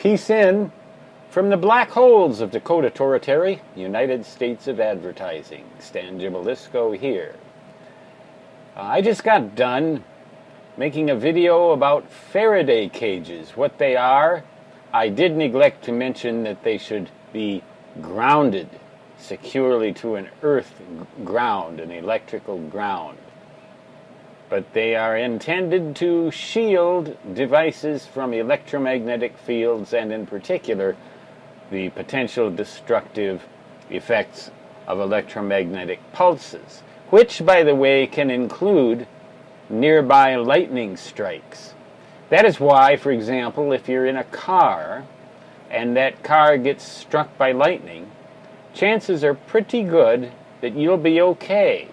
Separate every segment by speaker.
Speaker 1: Peace in from the black holes of Dakota Territory, United States of Advertising. Stan Gibilisco here. I just got done making a video about Faraday cages, what they are. I did neglect to mention that they should be grounded securely to an earth ground, an electrical ground. But they are intended to shield devices from electromagnetic fields and in particular the potential destructive effects of electromagnetic pulses, which, by the way, can include nearby lightning strikes. That is why, for example, if you're in a car and that car gets struck by lightning, chances are pretty good that you'll be okay,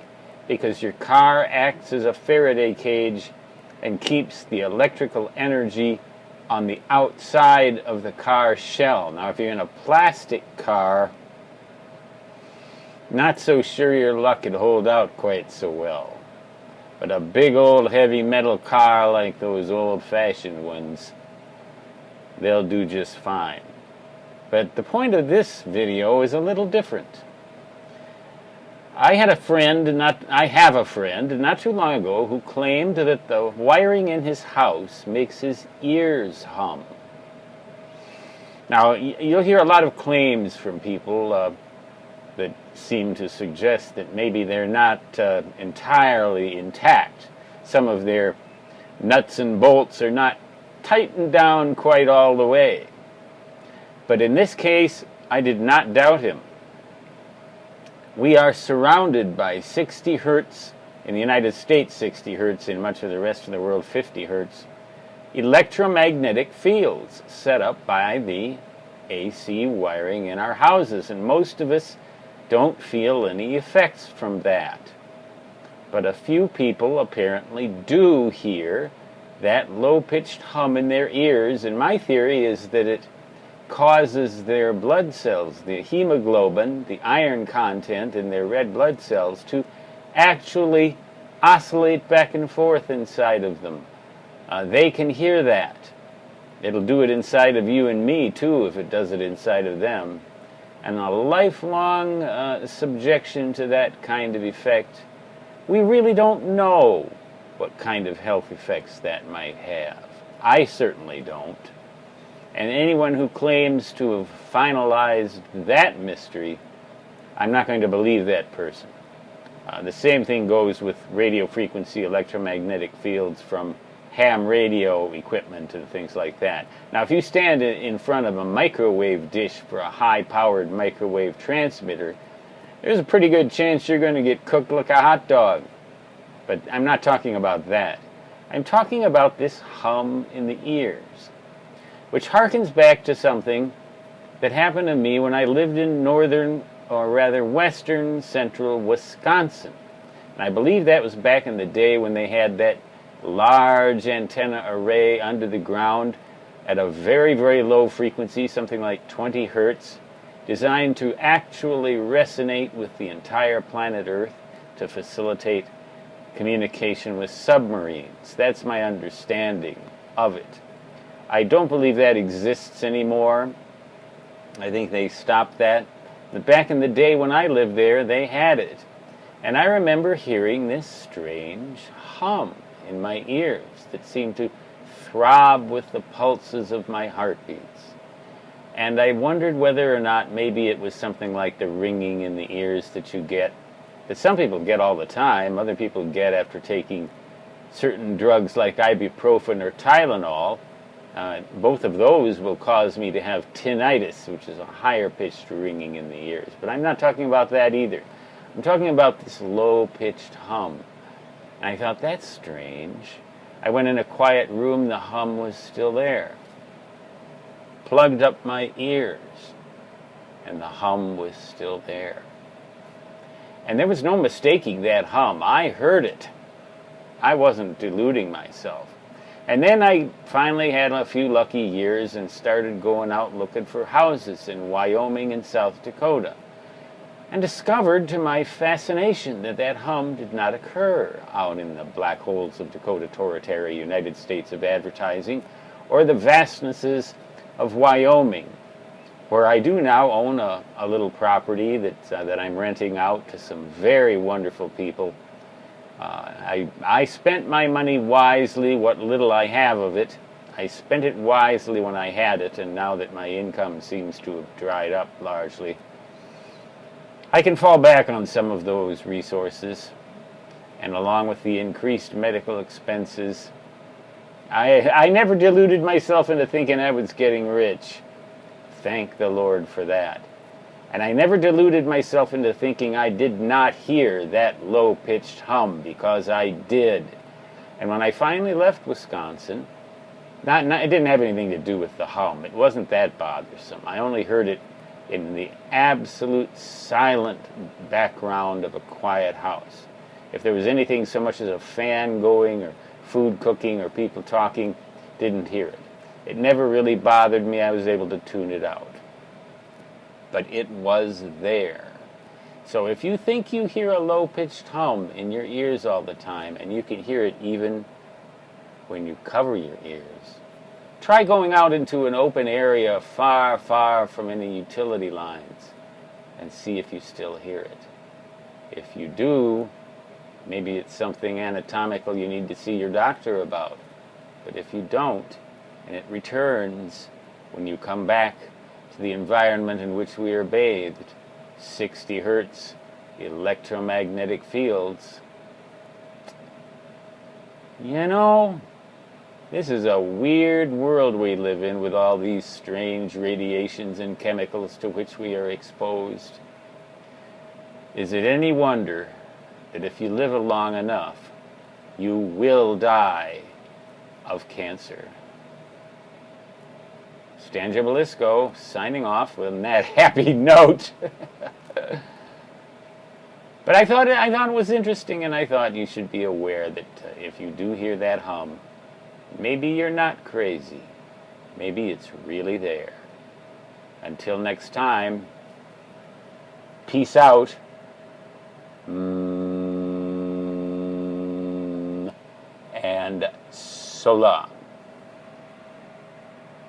Speaker 1: because your car acts as a Faraday cage and keeps the electrical energy on the outside of the car shell. Now, if you're in a plastic car, not so sure your luck could hold out quite so well. But a big old heavy metal car like those old-fashioned ones, they'll do just fine. But the point of this video is a little different. I have a friend not too long ago who claimed that the wiring in his house makes his ears hum. Now, you'll hear a lot of claims from people that seem to suggest that maybe they're not entirely intact. Some of their nuts and bolts are not tightened down quite all the way. But in this case, I did not doubt him. We are surrounded by 60 hertz, in the United States 60 hertz, in much of the rest of the world 50 hertz, electromagnetic fields set up by the AC wiring in our houses, and most of us don't feel any effects from that. But a few people apparently do hear that low-pitched hum in their ears, and my theory is that it causes their blood cells, the hemoglobin, the iron content in their red blood cells, to actually oscillate back and forth inside of them. They can hear that. It'll do it inside of you and me, too, if it does it inside of them. And a lifelong subjection to that kind of effect, we really don't know what kind of health effects that might have. I certainly don't. And anyone who claims to have finalized that mystery, I'm not going to believe that person. The same thing goes with radio frequency electromagnetic fields from ham radio equipment and things like that. Now, if you stand in front of a microwave dish for a high-powered microwave transmitter, there's a pretty good chance you're going to get cooked like a hot dog. But I'm not talking about that. I'm talking about this hum in the ears, which harkens back to something that happened to me when I lived in northern, or rather western central Wisconsin. And I believe that was back in the day when they had that large antenna array under the ground at a very, very low frequency, something like 20 hertz, designed to actually resonate with the entire planet Earth to facilitate communication with submarines. That's my understanding of it. I don't believe that exists anymore. I think they stopped that. But back in the day when I lived there, they had it. And I remember hearing this strange hum in my ears that seemed to throb with the pulses of my heartbeats. And I wondered whether or not maybe it was something like the ringing in the ears that you get, that some people get all the time, other people get after taking certain drugs like ibuprofen or Tylenol. Both of those will cause me to have tinnitus, which is a higher-pitched ringing in the ears. But I'm not talking about that either. I'm talking about this low-pitched hum. And I thought, that's strange. I went in a quiet room, the hum was still there. Plugged up my ears, and the hum was still there. And there was no mistaking that hum. I heard it. I wasn't deluding myself. And then I finally had a few lucky years and started going out looking for houses in Wyoming and South Dakota, and discovered to my fascination that that hum did not occur out in the black holes of Dakota Territory, United States of Advertising, or the vastnesses of Wyoming, where I do now own a little property that I'm renting out to some very wonderful people. I spent my money wisely, what little I have of it. I spent it wisely when I had it, and now that my income seems to have dried up largely, I can fall back on some of those resources. And along with the increased medical expenses, I never deluded myself into thinking I was getting rich. Thank the Lord for that. And I never deluded myself into thinking I did not hear that low-pitched hum, because I did. And when I finally left Wisconsin, it didn't have anything to do with the hum. It wasn't that bothersome. I only heard it in the absolute silent background of a quiet house. If there was anything so much as a fan going or food cooking or people talking, didn't hear it. It never really bothered me. I was able to tune it out. But it was there. So if you think you hear a low-pitched hum in your ears all the time, and you can hear it even when you cover your ears, try going out into an open area far, far from any utility lines and see if you still hear it. If you do, maybe it's something anatomical you need to see your doctor about. But if you don't, and it returns when you come back to the environment in which we are bathed, 60 hertz electromagnetic fields, you know, this is a weird world we live in with all these strange radiations and chemicals to which we are exposed. Is it any wonder that if you live long enough, you will die of cancer? Stan Jabalisco signing off on that happy note. But I thought it was interesting, and I thought you should be aware that if you do hear that hum, maybe you're not crazy. Maybe it's really there. Until next time, peace out. And so long.